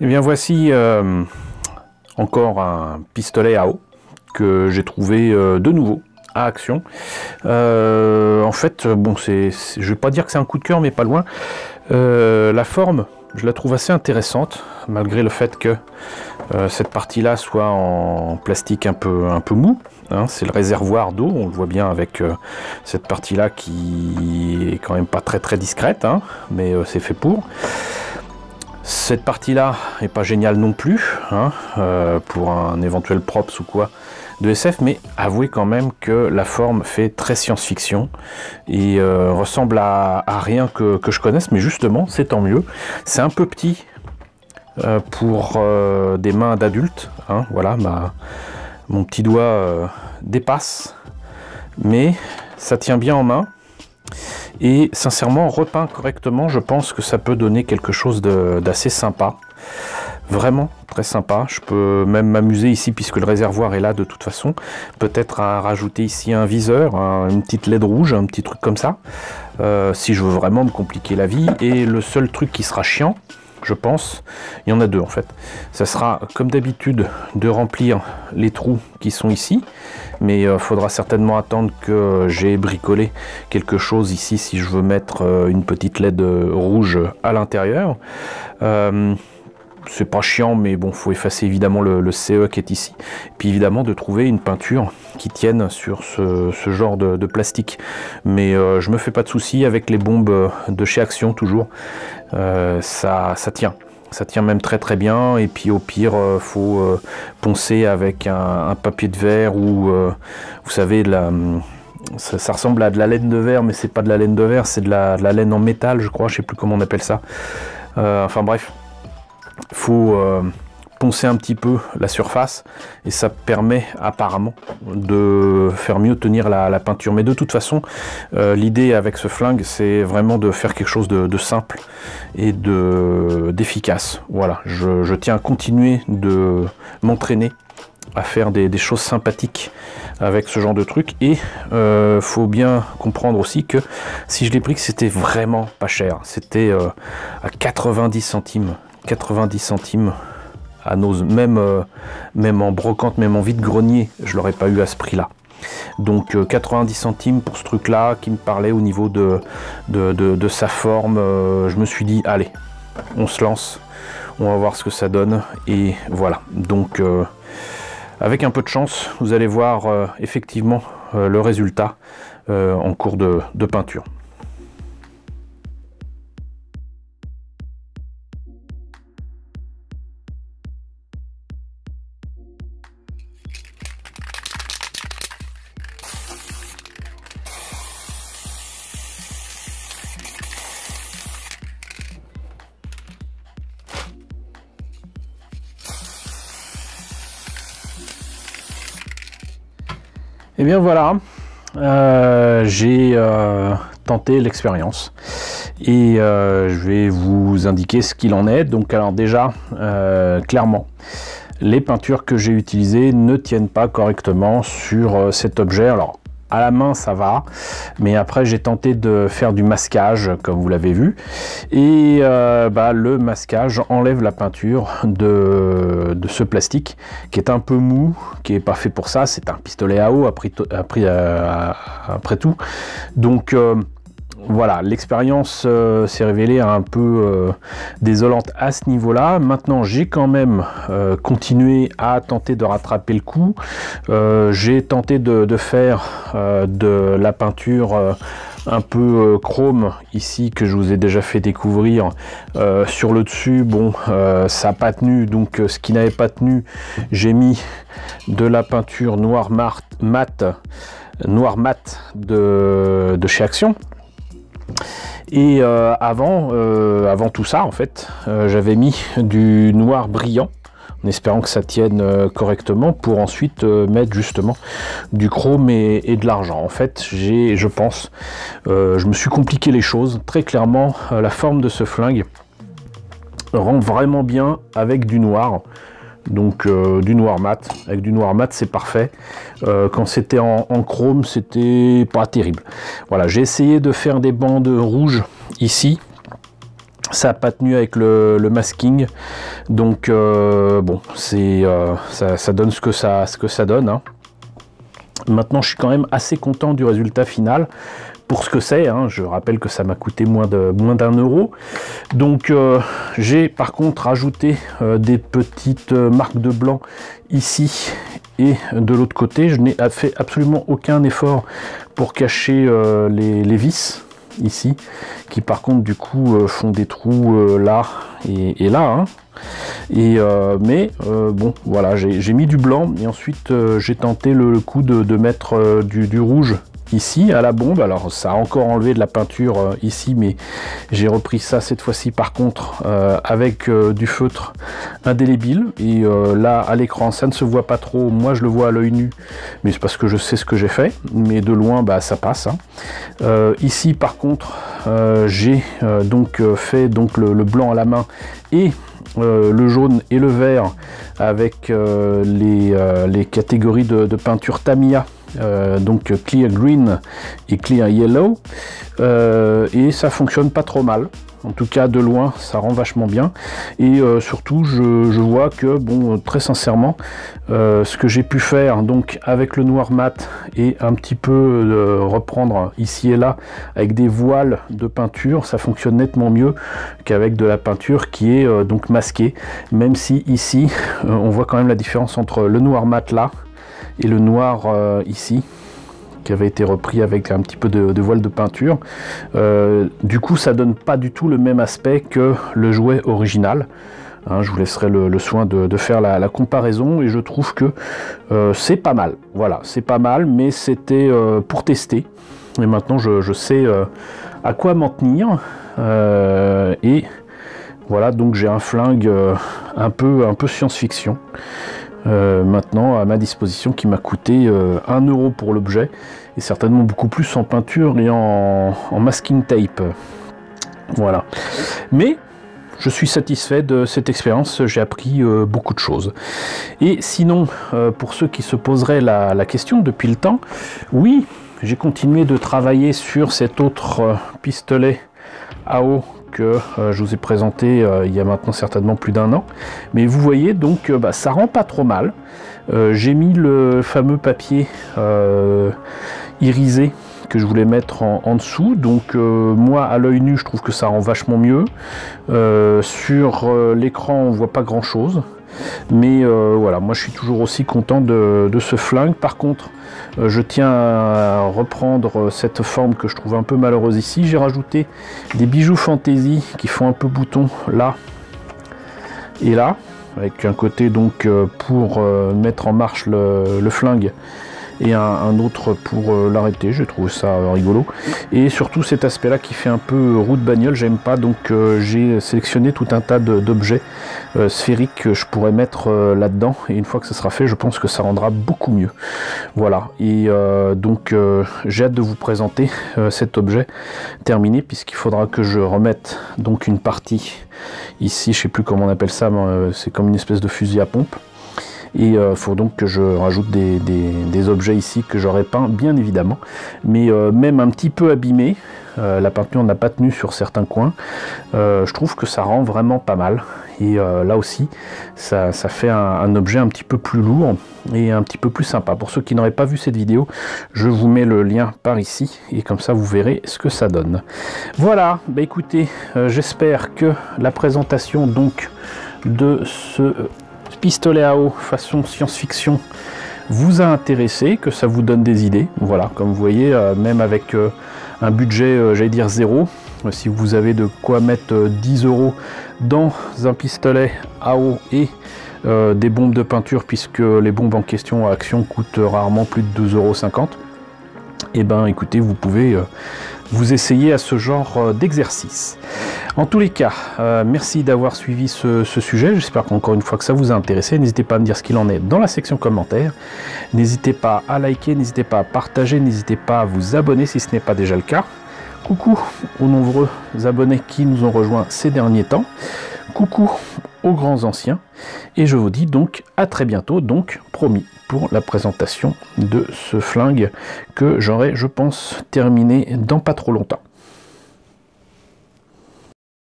Et bien voici encore un pistolet à eau que j'ai trouvé de nouveau à Action. En fait, bon, je vais pas dire que c'est un coup de cœur, mais pas loin. La forme, je la trouve assez intéressante, malgré le fait que cette partie-là soit en plastique un peu mou. Hein, c'est le réservoir d'eau, on le voit bien avec cette partie-là qui est quand même pas très discrète, hein, mais c'est fait pour. Cette partie-là est pas géniale non plus, hein, pour un éventuel props ou quoi de SF, mais avouez quand même que la forme fait très science-fiction et ressemble à rien que je connaisse, mais justement, c'est tant mieux. C'est un peu petit pour des mains d'adultes, hein, voilà, mon petit doigt dépasse, mais ça tient bien en main. Et sincèrement, repeint correctement, je pense que ça peut donner quelque chose d'assez sympa. Vraiment très sympa. Je peux même m'amuser ici puisque le réservoir est là de toute façon. Peut-être à rajouter ici un viseur, une petite LED rouge, un petit truc comme ça. Si je veux vraiment me compliquer la vie. Et le seul truc qui sera chiant, je pense, il y en a deux en fait. Ça sera comme d'habitude de remplir les trous qui sont ici. Mais il faudra certainement attendre que j'ai bricolé quelque chose ici si je veux mettre une petite LED rouge à l'intérieur. C'est pas chiant, mais bon, faut effacer évidemment le CE qui est ici. Puis évidemment de trouver une peinture qui tienne sur ce genre de plastique. Mais je me fais pas de soucis avec les bombes de chez Action toujours. Ça tient. Ça tient même très bien, et puis au pire, faut poncer avec un papier de verre ou, vous savez, ça ressemble à de la laine de verre, mais c'est pas de la laine de verre, c'est de la laine en métal, je crois, je sais plus comment on appelle ça. Enfin bref, faut poncer un petit peu la surface, et ça permet apparemment de faire mieux tenir la peinture. Mais de toute façon, l'idée avec ce flingue, c'est vraiment de faire quelque chose de simple et d'efficace. Voilà, je tiens à continuer de m'entraîner à faire des choses sympathiques avec ce genre de truc. Et faut bien comprendre aussi que si je l'ai pris, que c'était vraiment pas cher. C'était à 90 centimes. 90 centimes à nos, même en brocante, même en vide-grenier, je l'aurais pas eu à ce prix-là. Donc 90 centimes pour ce truc-là qui me parlait au niveau de sa forme. Je me suis dit, allez, on se lance, on va voir ce que ça donne. Et voilà, donc avec un peu de chance, vous allez voir effectivement le résultat en cours de peinture. Et bien voilà, j'ai tenté l'expérience et je vais vous indiquer ce qu'il en est. Donc alors déjà, clairement, les peintures que j'ai utilisées ne tiennent pas correctement sur cet objet. Alors à la main ça va, mais après j'ai tenté de faire du masquage comme vous l'avez vu, et le masquage enlève la peinture de ce plastique qui est un peu mou, qui est pas fait pour ça. C'est un pistolet à eau après tout, donc voilà, l'expérience s'est révélée un peu désolante à ce niveau-là. Maintenant, j'ai quand même continué à tenter de rattraper le coup. J'ai tenté de faire de la peinture un peu chrome ici, que je vous ai déjà fait découvrir sur le dessus. Bon, ça n'a pas tenu, donc ce qui n'avait pas tenu, j'ai mis de la peinture noir mat de chez Action. Et avant tout ça, en fait, j'avais mis du noir brillant en espérant que ça tienne correctement, pour ensuite mettre justement du chrome et de l'argent. En fait, je pense, je me suis compliqué les choses. Très clairement, la forme de ce flingue rend vraiment bien avec du noir. Donc du noir mat, avec du noir mat c'est parfait. Quand c'était en chrome, c'était pas terrible. Voilà, j'ai essayé de faire des bandes rouges ici. Ça n'a pas tenu avec le masking, donc bon, ça donne ce que ça donne, hein. Maintenant, je suis quand même assez content du résultat final pour ce que c'est, hein. Je rappelle que ça m'a coûté moins d'1 euro. Donc, j'ai par contre ajouté des petites marques de blanc ici et de l'autre côté. Je n'ai fait absolument aucun effort pour cacher les vis ici, qui par contre du coup font des trous là et là, hein. Mais bon, voilà, j'ai mis du blanc et ensuite j'ai tenté le coup de mettre du rouge ici à la bombe. Alors ça a encore enlevé de la peinture ici, mais j'ai repris ça cette fois-ci par contre avec du feutre indélébile, et là à l'écran ça ne se voit pas trop, moi je le vois à l'œil nu, mais c'est parce que je sais ce que j'ai fait, mais de loin bah ça passe, hein. Ici par contre j'ai donc fait donc le blanc à la main et le jaune et le vert avec les catégories de peinture Tamiya, donc Clear Green et Clear Yellow, et ça fonctionne pas trop mal. En tout cas de loin ça rend vachement bien, et surtout je vois que bon, très sincèrement, ce que j'ai pu faire donc avec le noir mat et un petit peu reprendre ici et là avec des voiles de peinture, ça fonctionne nettement mieux qu'avec de la peinture qui est donc masquée, même si ici on voit quand même la différence entre le noir mat là et le noir ici, qui avait été repris avec un petit peu de voile de peinture. Du coup ça donne pas du tout le même aspect que le jouet original, hein. Je vous laisserai le soin de faire la comparaison, et je trouve que c'est pas mal. Voilà, c'est pas mal, mais c'était pour tester, et maintenant je sais à quoi m'en tenir, et voilà, donc j'ai un flingue un peu science-fiction maintenant à ma disposition, qui m'a coûté 1 euro pour l'objet, et certainement beaucoup plus en peinture et en masking tape. Voilà, mais je suis satisfait de cette expérience, j'ai appris beaucoup de choses. Et sinon, pour ceux qui se poseraient la question depuis le temps, oui, j'ai continué de travailler sur cet autre pistolet AO que je vous ai présenté il y a maintenant certainement plus d'1 an, mais vous voyez donc ça rend pas trop mal. J'ai mis le fameux papier irisé que je voulais mettre en dessous, donc moi à l'œil nu je trouve que ça rend vachement mieux. Sur l'écran on voit pas grand chose, mais voilà, moi je suis toujours aussi content de ce flingue. Par contre je tiens à reprendre cette forme que je trouve un peu malheureuse ici. J'ai rajouté des bijoux fantaisie qui font un peu bouton là et là, avec un côté donc pour mettre en marche le flingue, et un autre pour l'arrêter. Je trouve ça rigolo, et surtout cet aspect là qui fait un peu roue de bagnole, j'aime pas, donc j'ai sélectionné tout un tas d'objets sphériques que je pourrais mettre là dedans, et une fois que ce sera fait je pense que ça rendra beaucoup mieux. Voilà, et donc j'ai hâte de vous présenter cet objet terminé, puisqu'il faudra que je remette donc une partie ici, je sais plus comment on appelle ça, c'est comme une espèce de fusil à pompe. Et il faut donc que je rajoute des objets ici que j'aurais peint bien évidemment, mais même un petit peu abîmé, la peinture n'a pas tenu sur certains coins, je trouve que ça rend vraiment pas mal, et là aussi ça fait un objet un petit peu plus lourd et un petit peu plus sympa. Pour ceux qui n'auraient pas vu cette vidéo, je vous mets le lien par ici, et comme ça vous verrez ce que ça donne. Voilà, bah écoutez, j'espère que la présentation donc de ce pistolet à eau façon science-fiction vous a intéressé, que ça vous donne des idées. Voilà, comme vous voyez, même avec un budget j'allais dire zéro, si vous avez de quoi mettre 10 euros dans un pistolet à eau et des bombes de peinture, puisque les bombes en question à Action coûtent rarement plus de 2,50 €, et ben écoutez, vous pouvez vous essayer à ce genre d'exercice. En tous les cas, merci d'avoir suivi ce sujet. J'espère qu'encore une fois que ça vous a intéressé. N'hésitez pas à me dire ce qu'il en est dans la section commentaires. N'hésitez pas à liker, n'hésitez pas à partager, n'hésitez pas à vous abonner si ce n'est pas déjà le cas. Coucou aux nombreux abonnés qui nous ont rejoints ces derniers temps. Coucou aux grands anciens. Et je vous dis donc à très bientôt, donc promis, pour la présentation de ce flingue que j'aurai, je pense, terminé dans pas trop longtemps.